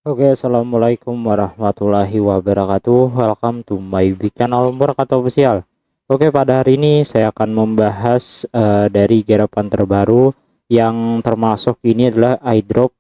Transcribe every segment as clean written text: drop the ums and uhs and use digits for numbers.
Oke, assalamualaikum warahmatullahi wabarakatuh. Welcome to my big channel Murakato Official. Oke, pada hari ini saya akan membahas dari garapan terbaru yang termasuk ini adalah airdrop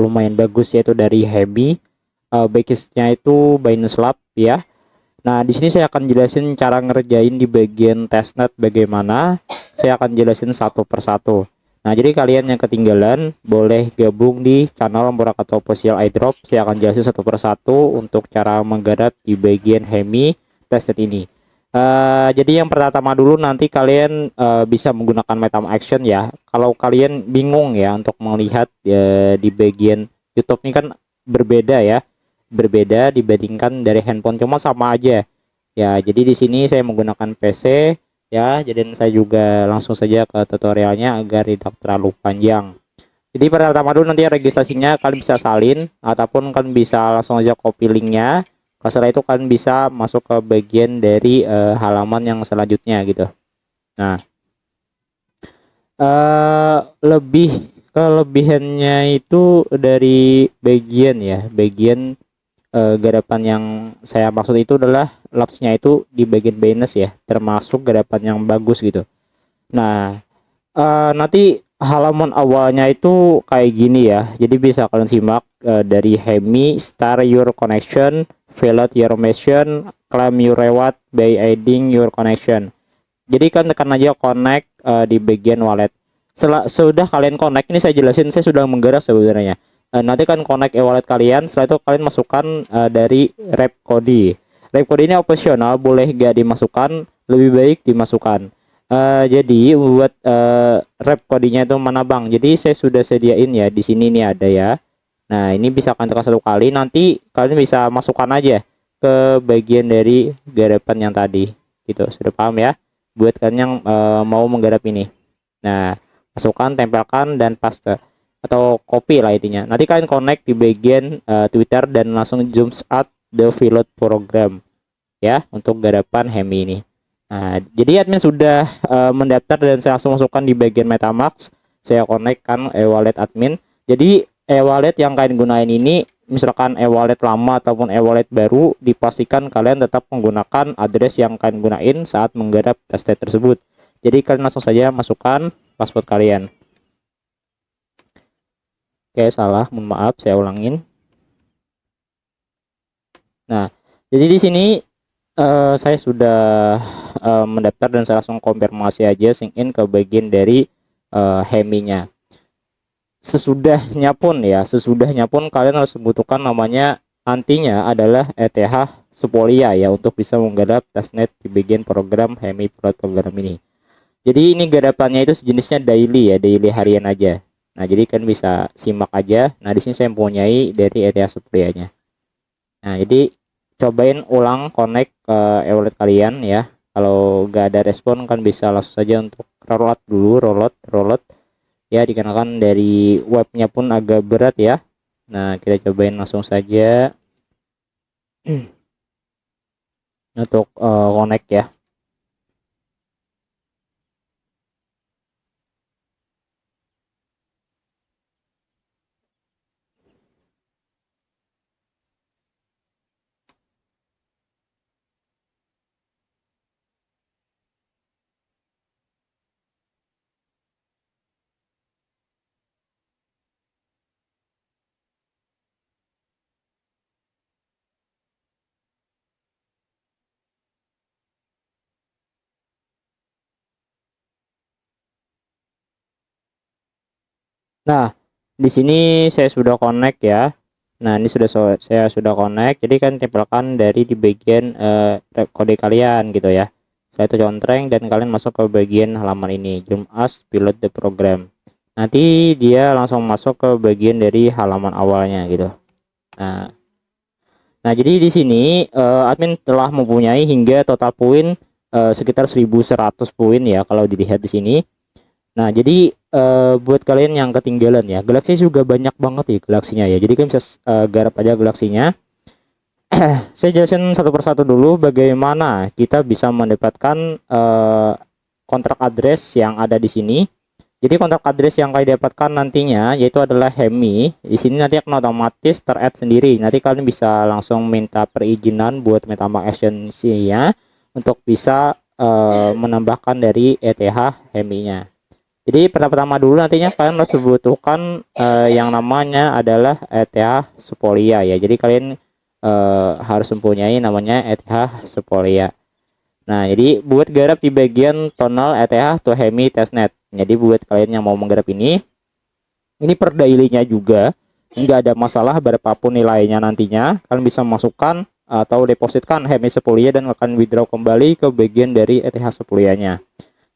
lumayan bagus, yaitu dari Hemi. Backisnya itu Binance Lab ya. Nah, di sini saya akan jelasin cara ngerjain di bagian testnet bagaimana. Saya akan jelasin satu persatu. Nah, jadi kalian yang ketinggalan boleh gabung di channel Murakato Official iDrop. Saya akan jelasin satu persatu untuk cara menggarap di bagian Hemi testnet ini. Jadi yang pertama dulu nanti kalian bisa menggunakan MetaMask Action ya. Kalau kalian bingung ya untuk melihat di bagian YouTube ini kan berbeda ya, berbeda dibandingkan dari handphone, cuma sama aja ya. Jadi di sini saya menggunakan PC ya, jadi saya juga langsung saja ke tutorialnya agar tidak terlalu panjang. Jadi pertama dulu nanti registrasinya kalian bisa salin ataupun kalian bisa langsung aja copy linknya. Setelah itu kalian bisa masuk ke bagian dari halaman yang selanjutnya gitu. Nah, lebih kelebihannya itu dari bagian ya, bagian garapan yang saya maksud itu adalah lapsnya itu di bagian Binance ya, termasuk garapan yang bagus gitu. Nah, nanti halaman awalnya itu kayak gini ya, jadi bisa kalian simak dari Hemi, start your connection, validate your mission, claim your reward by adding your connection. Jadi kan tekan aja connect di bagian wallet. Setelah sudah kalian connect, ini saya jelasin, saya sudah menggarap sebenarnya. Nanti kan connect e-wallet kalian, setelah itu kalian masukkan dari rep kode. Rep kode ini opsional, boleh gak dimasukkan, lebih baik dimasukkan. Jadi buat rep kodenya itu mana bang? Jadi saya sudah sediain ya, di sini nih ada ya. Nah, ini bisa kalian tekan satu kali, nanti kalian bisa masukkan aja ke bagian dari garapan yang tadi. Gitu, sudah paham ya? Buat kalian yang mau menggarap ini. Nah, masukkan, tempelkan, dan paste atau copy lah intinya. Nanti kalian connect di bagian Twitter dan langsung jump at the pilot program ya untuk garapan Hemi ini. Nah, jadi admin sudah mendaftar dan saya langsung masukkan di bagian MetaMask. Saya connect kan e-wallet admin. Jadi e-wallet yang kalian gunain ini, misalkan e-wallet lama ataupun e-wallet baru, dipastikan kalian tetap menggunakan address yang kalian gunain saat menggarap testnet tersebut. Jadi kalian langsung saja masukkan password kalian. Oke, salah, mohon maaf, saya ulangin. Nah, jadi di sini saya sudah mendaftar dan saya langsung konfirmasi aja sync in ke bagian dari Hemi-nya. Sesudahnya pun kalian harus membutuhkan namanya, nantinya adalah ETH Sepolia ya, untuk bisa menggarap testnet di bagian program Hemi Pilot program ini. Jadi ini garapannya itu sejenisnya daily ya, daily harian aja. Nah, jadi kan bisa simak aja. Nah, di sini saya mempunyai dari ETH Sepolianya. Nah, jadi cobain ulang connect ke e-wallet kalian ya. Kalau nggak ada respon kan bisa langsung saja untuk reload dulu, reload ya, dikarenakan dari webnya pun agak berat ya. Nah, kita cobain langsung saja untuk connect ya. Nah, di sini saya sudah connect ya. Nah, ini saya sudah connect. Jadi kan tempelkan dari di bagian kode kalian gitu ya. Setelah itu contreng dan kalian masuk ke bagian halaman ini, jump as pilot the program. Nanti dia langsung masuk ke bagian dari halaman awalnya gitu. Nah, nah jadi di sini admin telah mempunyai hingga total poin sekitar 1100 poin ya kalau dilihat di sini. Nah, jadi buat kalian yang ketinggalan ya, galaksi juga banyak banget ya galaksinya ya. Jadi kan bisa garap aja galaksinya. Saya jelasin satu persatu dulu bagaimana kita bisa mendapatkan kontrak address yang ada di sini. Jadi kontak address yang kalian dapatkan nantinya yaitu adalah Hemi. Di sini nanti akan otomatis ter-add sendiri. Nanti kalian bisa langsung minta perizinan buat MetaMask Exchange-nya untuk bisa menambahkan dari ETH Hemi-nya. Jadi pertama-tama dulu nantinya kalian harus membutuhkan yang namanya adalah ETH Sepolia ya. Jadi kalian harus mempunyai namanya ETH Sepolia. Nah, jadi buat garap di bagian tonal ETH to Hemi testnet. Jadi buat kalian yang mau menggarap ini per daily-nya juga nggak ada masalah berapapun nilainya nantinya. Kalian bisa masukkan atau depositkan Hemi Sepolia dan akan withdraw kembali ke bagian dari ETH Sepolianya.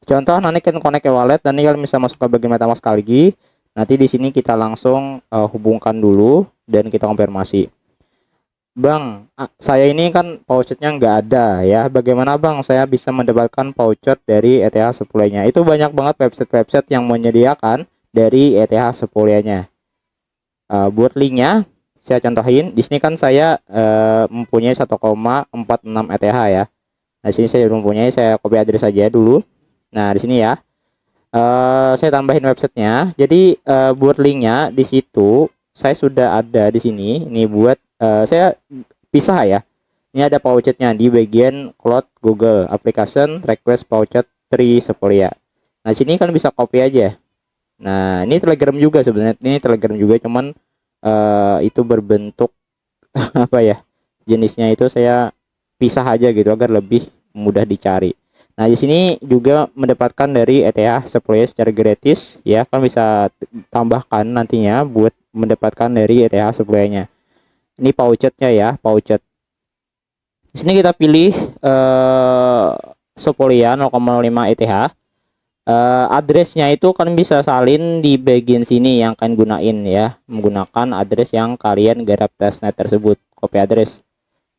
Contoh nanti kalian connect ke wallet dan kalian bisa masuk ke bagian MetaMask lagi. Nanti di sini kita langsung hubungkan dulu dan kita konfirmasi. Bang, saya ini kan pouchetnya nggak ada ya. Bagaimana bang saya bisa mendapatkan pouchet dari ETH Sepolia-nya? Itu banyak banget website-website yang menyediakan dari ETH Sepolia-nya. Buat linknya saya contohin. Di sini kan saya mempunyai 1,46 ETH ya. Nah, sini saya mempunyai, saya copy address saja dulu. Nah, di sini ya. Saya tambahin websitenya. Jadi buat linknya di situ saya sudah ada di sini. Ini buat saya pisah ya. Ini ada pouchetnya di bagian cloud Google application request pouchet 3 Sepolia. Nah, sini kan bisa copy aja. Nah, ini Telegram juga sebenarnya. Ini Telegram juga cuman itu berbentuk apa ya? Jenisnya itu saya pisah aja gitu agar lebih mudah dicari. Nah, di sini juga mendapatkan dari ETH Sepolia secara gratis ya. Kan bisa tambahkan nantinya buat mendapatkan dari ETH Sepolia-nya. Ini pouchetnya ya, pouchet. Di sini kita pilih Sepolia 0,05 ETH. Addressnya itu kalian bisa salin di bagian sini yang kalian gunain ya, menggunakan address yang kalian garap testnet tersebut, copy address.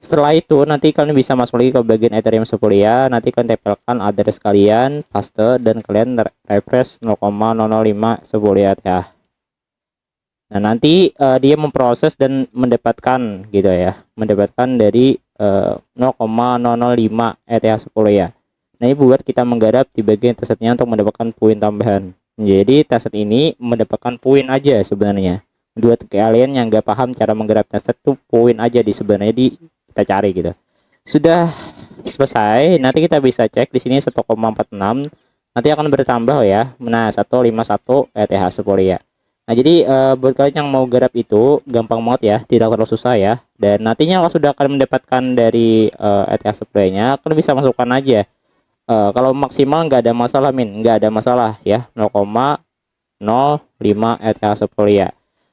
Setelah itu nanti kalian bisa masuk lagi ke bagian Ethereum Sepolia, nanti kalian tempelkan address kalian, paste dan kalian refresh 0,005 Sepolia ya. Nah, nanti dia memproses dan mendapatkan gitu ya, mendapatkan dari 0,005 ETH Sepolia. Nah, ini buat kita menggarap di bagian testnya untuk mendapatkan poin tambahan. Jadi test ini mendapatkan poin aja sebenarnya. Buat kalian yang nggak paham cara menggarap test itu, poin aja di sebenarnya kita cari gitu. Sudah selesai, nanti kita bisa cek di sini 1,46 nanti akan bertambah ya. Nah, 151 ETH Sepolia. Nah, jadi buat kalian yang mau garap itu gampang banget ya, tidak terlalu susah ya. Dan nantinya kalau sudah kalian mendapatkan dari ETH Sepolia-nya, kalian bisa masukkan aja. Kalau maksimal nggak ada masalah nggak ada masalah ya, 0,05 ETH Sepolia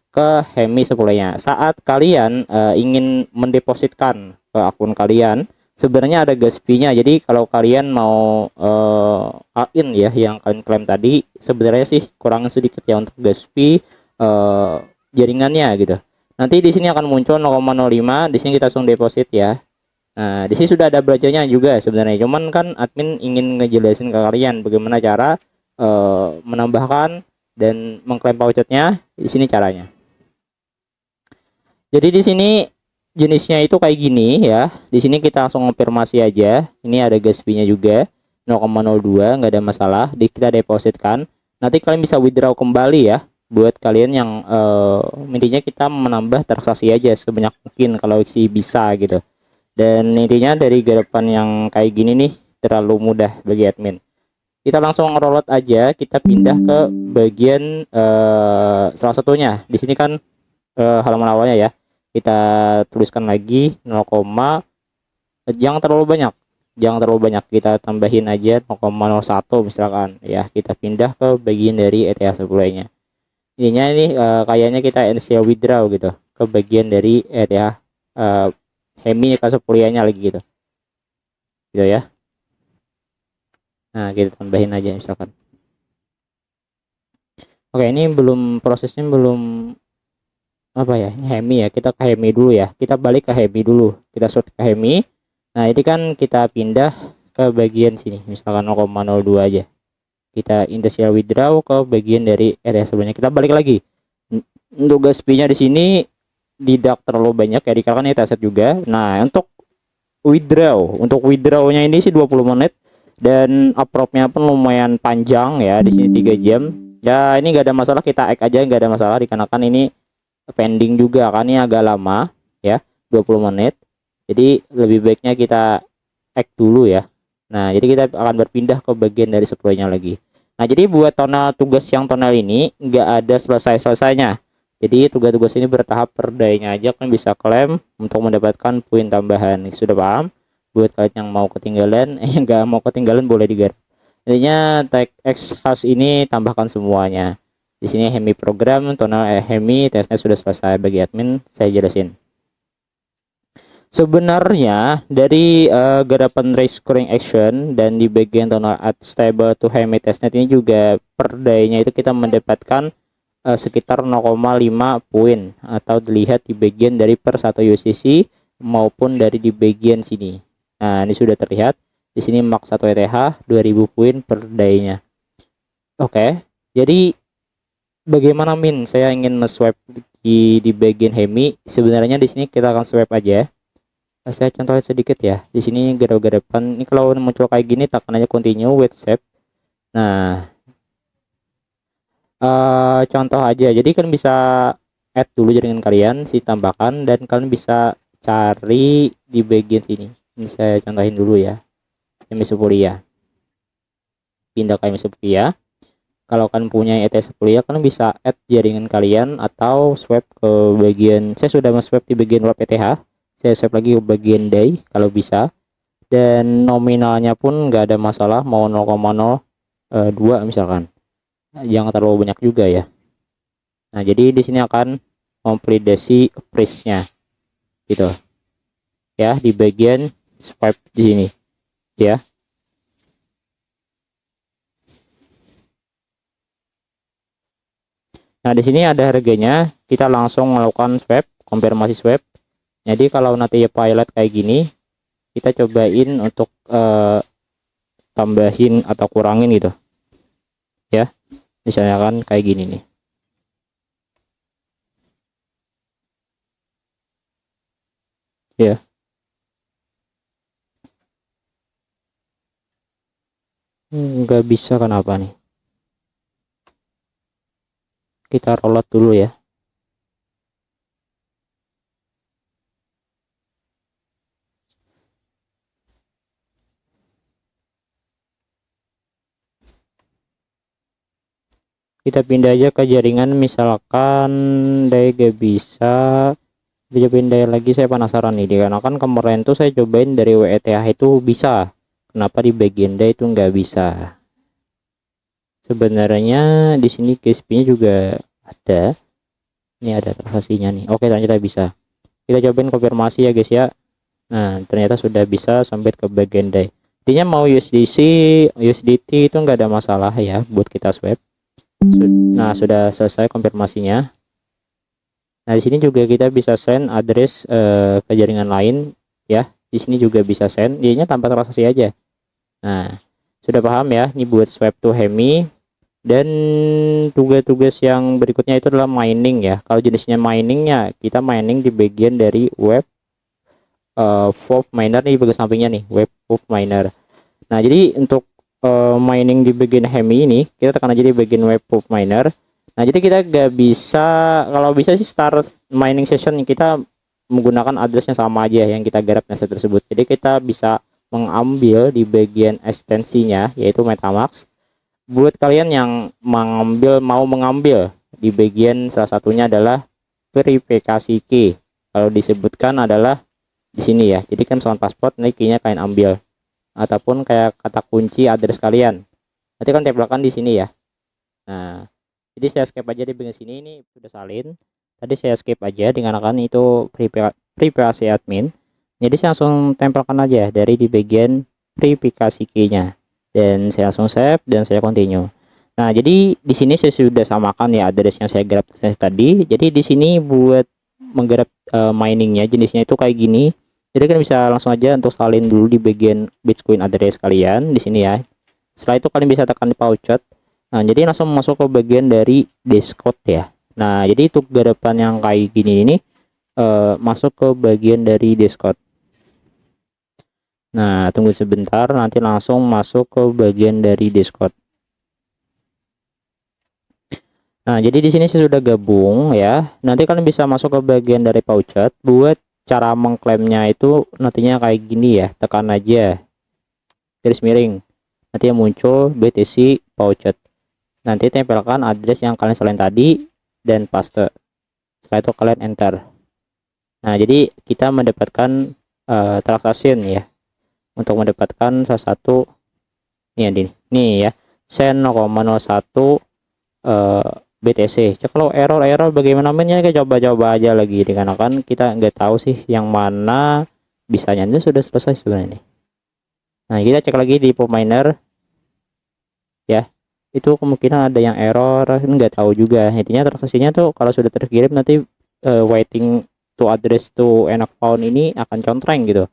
ke Hemi Sepolia. Saat kalian ingin mendepositkan ke akun kalian, sebenarnya ada gas fee-nya. Jadi kalau kalian mau all-in ya yang kalian klaim tadi, sebenarnya sih kurang sedikit ya untuk gas fee jaringannya gitu. Nanti di sini akan muncul 0,05, di sini kita langsung deposit ya. Nah, di sini sudah ada belajarnya juga sebenarnya. Cuman kan admin ingin ngejelasin ke kalian bagaimana cara menambahkan dan mengklaim pouchetnya. Di sini caranya. Jadi di sini jenisnya itu kayak gini ya. Di sini kita langsung konfirmasi aja. Ini ada gas fee-nya juga 0,02, nggak ada masalah. Kita depositkan. Nanti kalian bisa withdraw kembali ya. Buat kalian yang intinya kita menambah transaksi aja sebanyak mungkin kalau sih bisa gitu. Dan intinya dari garapan yang kayak gini nih terlalu mudah bagi admin. Kita langsung rollout aja. Kita pindah ke bagian salah satunya. Di sini kan halaman awalnya ya, kita tuliskan lagi 0, jangan terlalu banyak, kita tambahin aja 0,01 misalkan ya. Kita pindah ke bagian dari ETH Sepolia-nya. Ininya ini kayaknya kita initial withdraw gitu ke bagian dari ETH Hemi ke Sepolia-nya lagi gitu ya. Nah, kita tambahin aja misalkan. Oke, ini belum, prosesnya belum apa ya, ini Hemi ya, kita ke Hemi dulu ya, kita balik ke Hemi dulu, kita shoot ke Hemi. Nah, ini kan kita pindah ke bagian sini misalkan 0,02 aja, kita initial withdraw ke bagian dari ETH sebenarnya. Kita balik lagi untuk gas fee-nya di sini tidak terlalu banyak ya, dikarenakan ETH juga. Nah, untuk withdrawnya ini sih 20 menit dan approve-nya pun lumayan panjang ya, di sini 3 jam. Ya ini nggak ada masalah, kita add aja, nggak ada masalah dikarenakan ini pending juga kan, ini agak lama ya, 20 menit. Jadi lebih baiknya kita add dulu ya. Nah, jadi kita akan berpindah ke bagian dari supply-nya lagi. Nah, jadi buat tonal tugas yang tonal ini nggak ada selesai-selesainya. Jadi tugas-tugas ini bertahap, per day-nya aja kan bisa klaim untuk mendapatkan poin tambahan. Sudah paham? Buat kalian yang mau ketinggalan, nggak mau ketinggalan boleh digarap. Intinya tag X khas ini tambahkan semuanya. Di sini Hemi program, tonal Hemi tesnya sudah selesai. Bagi admin saya jelasin. Sebenarnya dari garapan raise scoring action dan di bagian tonal add stable to Hemi testnet ini juga per day-nya itu kita mendapatkan sekitar 0,5 poin, atau dilihat di bagian dari per 1 USDC maupun dari di bagian sini. Nah, ini sudah terlihat di sini max 1 ETH 2000 poin per day-nya. Oke. Jadi bagaimana Min? Saya ingin nge-swap di bagian Hemi. Sebenarnya di sini kita akan swap aja. Saya contohin sedikit ya. Di sini garap-garapan ini kalau muncul kayak gini tekan aja continue with save. Nah, contoh aja. Jadi kalian bisa add dulu jaringan kalian, si tambahkan, dan kalian bisa cari di bagian sini. Ini saya contohin dulu ya. Emisopolia. Pindah ke Emisopolia. Kalau kalian punya ETS kuliah, kalian bisa add jaringan kalian atau swap ke bagian, saya sudah swap di bagian web ETH, saya swap lagi ke bagian day kalau bisa, dan nominalnya pun nggak ada masalah, mau 0,02 misalkan, jangan terlalu banyak juga ya. Nah, jadi di sini akan memvalidasi price-nya gitu ya, di bagian swipe di sini ya. Nah, di sini ada harganya, kita langsung melakukan swap, konfirmasi swap. Jadi kalau nanti ya pilot kayak gini, kita cobain untuk tambahin atau kurangin gitu ya. Misalnya kan kayak gini nih ya. Nggak bisa, kenapa nih? Kita rollout dulu ya. Kita pindah aja ke jaringan, misalkan day gak bisa, kita pindah lagi. Saya penasaran nih, dikarenakan kemarin tuh saya cobain dari WETH itu bisa, kenapa di bagian day itu nggak bisa? Sebenarnya di sini KSP-nya juga ada. Ini ada transaksinya nih. Oke, ternyata bisa. Kita cobain konfirmasi ya guys ya. Nah, ternyata sudah bisa sampai ke bagian day. Intinya mau USDC, USDT itu nggak ada masalah ya buat kita swap. Nah, sudah selesai konfirmasinya. Nah, di sini juga kita bisa send address ke jaringan lain ya. Di sini juga bisa send, dia tanpa transaksi aja. Nah, sudah paham ya? Ini buat swap to Hemi. Dan tugas-tugas yang berikutnya itu adalah mining ya. Kalau jenisnya miningnya, kita mining di bagian dari web Wolf Miner nih, bagian sampingnya nih, web Wolf Miner. Nah, jadi untuk mining di bagian Hemi ini, kita tekan aja di bagian web Wolf Miner. Nah, jadi kita gak bisa, kalau bisa sih start mining session kita menggunakan addressnya sama aja yang kita garap nasa tersebut. Jadi kita bisa mengambil di bagian ekstensinya yaitu MetaMask. Buat kalian yang mau mengambil di bagian salah satunya adalah verifikasi key. Kalau disebutkan adalah di sini ya. Jadi kan soal paspor, nih key-nya kalian ambil, ataupun kayak kata kunci address kalian. Nanti kan tempelkan di sini ya. Nah, jadi saya skip aja di bagian sini, ini sudah salin. Tadi saya skip aja dikarenakan itu privasi admin. Jadi saya langsung tempelkan aja dari di bagian verifikasi key-nya. Dan saya langsung save dan saya continue. Nah, jadi di sini saya sudah samakan ya address yang saya grab tadi. Jadi di sini buat menggarap miningnya jenisnya itu kayak gini. Jadi kan bisa langsung aja untuk salin dulu di bagian Bitcoin address kalian di sini ya. Setelah itu kalian bisa tekan di pouchet. Nah, jadi langsung masuk ke bagian dari Discord ya. Nah, jadi untuk garapan yang kayak gini ini masuk ke bagian dari Discord. Nah, tunggu sebentar, nanti langsung masuk ke bagian dari Discord. Nah, jadi di sini saya sudah gabung ya. Nanti kalian bisa masuk ke bagian dari pouchet. Buat cara mengklaimnya itu nantinya kayak gini ya. Tekan aja garis miring. Nanti yang muncul BTC pouchet. Nanti tempelkan address yang kalian salin tadi dan paste. Setelah itu kalian enter. Nah, jadi kita mendapatkan transaction ya. Untuk mendapatkan salah satu nih ya. Sen 0,01 BTC. Kalau error bagaimana mainnya, kita coba-coba aja lagi, dikarenakan kita nggak tahu sih yang mana bisanya. Itu sudah selesai sebenarnya nih. Nah, kita cek lagi di PubMiner ya. Itu kemungkinan ada yang error, nggak tahu juga. Intinya transaksinya tuh kalau sudah terkirim nanti waiting to address to end account ini akan contreng gitu.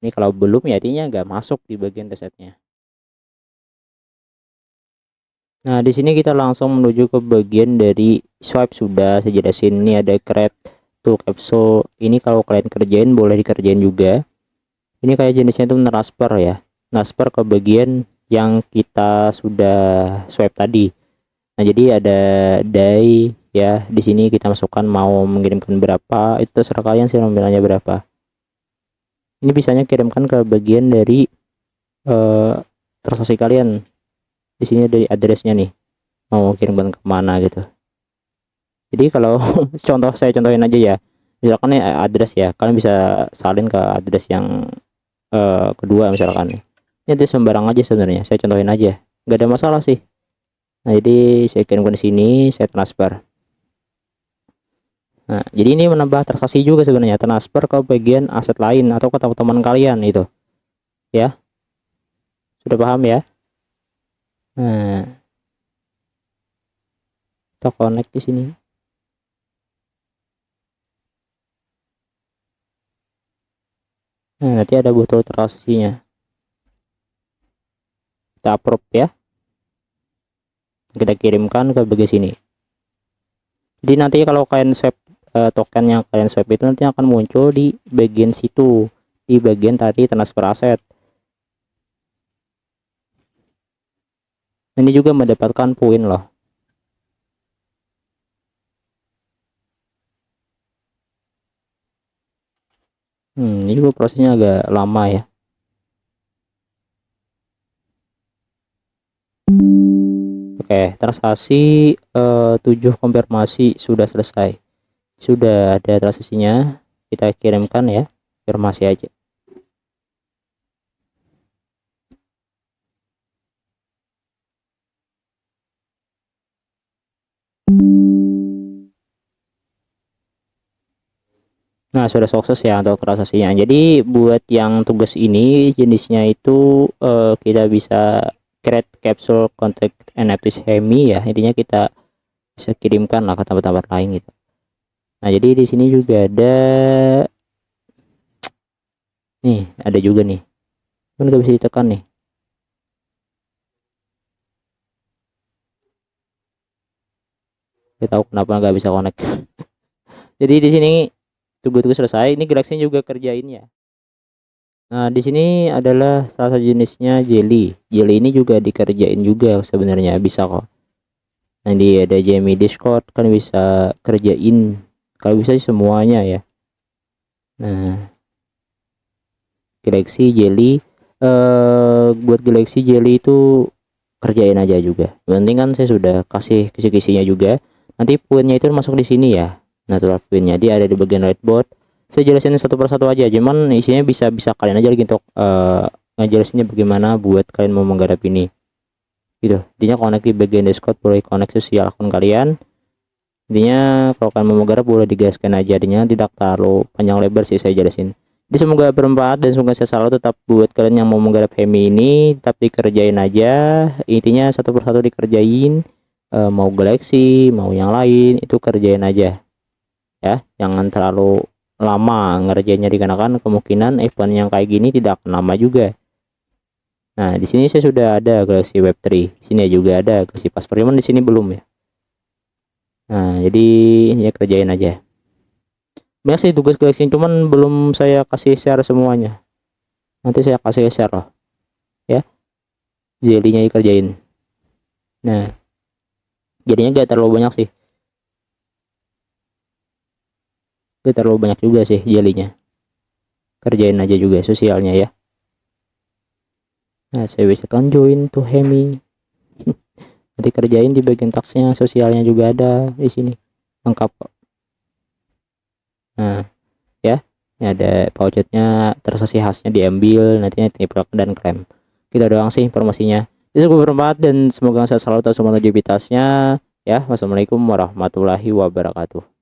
Ini kalau belum ya artinya nggak masuk di bagian resetnya. Nah, di sini kita langsung menuju ke bagian dari swipe. Sudah saya jelasin, ini ada create to capsule. Ini kalau kalian kerjain boleh dikerjain juga. Ini kayak jenisnya itu transfer ya. Transfer ke bagian yang kita sudah swipe tadi. Nah, jadi ada day ya. Di sini kita masukkan mau mengirimkan berapa, itu terserah kalian sih nominalnya berapa. Ini bisanya kirimkan ke bagian dari transaksi kalian. Di sini dari addressnya nih, mau kirimkan kemana gitu. Jadi kalau saya contohin aja ya, misalkan nih address ya, kalian bisa salin ke address yang kedua misalkan. Ini address sembarang aja sebenarnya, saya contohin aja, nggak ada masalah sih. Nah, jadi saya kirimkan di sini, saya transfer. Nah, jadi ini menambah transaksi juga sebenarnya, transfer ke bagian aset lain atau ke teman-teman kalian itu ya. Sudah paham ya? Nah, kita connect di sini. Nah, nanti ada botol transaksinya, kita approve ya, kita kirimkan ke bagian sini. Jadi nanti kalau kalian swipe token yang kalian swipe itu nanti akan muncul di bagian situ, di bagian tadi transfer aset. Ini juga mendapatkan poin loh. Ini juga prosesnya agak lama ya. Oke, transaksi 7 konfirmasi sudah selesai. Sudah ada transaksinya, kita kirimkan ya, konfirmasi aja. Nah, sudah sukses ya untuk transaksinya. Jadi buat yang tugas ini jenisnya itu kita bisa create capsule contact NFT Hemi ya. Intinya kita bisa kirimkan lah ke tempat-tempat lain gitu. Nah, jadi di sini juga ada nih, ada juga nih. Kan nggak bisa ditekan nih. Kita tahu kenapa nggak bisa connect. Jadi di sini tugas-tugas selesai. Ini Galaxy juga kerjain ya. Nah, di sini adalah salah satu jenisnya jelly. Jelly ini juga dikerjain juga sebenarnya, bisa kok. Nanti ada Jamie Discord, kan bisa kerjain. Kalau bisa sih semuanya ya. Nah, Galaxy Jelly buat Galaxy Jelly itu kerjain aja juga. Yang penting kan saya sudah kasih kisi-kisinya juga. Nanti poinnya itu masuk di sini ya. Natural poinnya dia ada di bagian whiteboard. Saya jelasin satu persatu aja. Cuman isinya bisa kalian aja lagi untuk ngejelasinnya bagaimana buat kalian mau menggarap ini. Gitu. Intinya connect di bagian Discord, boleh connect sosial akun kalian. Intinya kalau kalian mau menggarap boleh digaskan aja, artinya tidak terlalu panjang lebar sih saya jelasin. Jadi semoga bermanfaat dan semoga saya selalu tetap buat kalian yang mau menggarap Hemi ini tetap dikerjain aja. Intinya satu persatu dikerjain, mau Galaxy mau yang lain itu kerjain aja ya, jangan terlalu lama ngerjainnya dikarenakan kemungkinan event yang kayak gini tidak akan lama juga. Nah, di sini saya sudah ada Galaxy Web3, sini juga ada Galaxy Passport, cuman di sini belum ya. Nah, jadi ya kerjain aja. Banyak sih tugas Galaxy, cuman belum saya kasih share semuanya. Nanti saya kasih share loh. Ya, jelly-nya dikerjain. Nah, Jadinya gak terlalu banyak sih, gak terlalu banyak juga sih jelinya. Kerjain aja juga sosialnya ya. Nah, saya bisa kan join tuh Hemi. Nanti kerjain di bagian taksnya, sosialnya juga ada di sini. Lengkap kok. Nah, ya. Ini ada vouchernya, transaksi khasnya diambil, nantinya triplek dan klaim. Kita doang sih informasinya. Itu cukup bermanfaat dan semoga saya selalu tahu semua aktivitasnya. Ya, wassalamualaikum warahmatullahi wabarakatuh.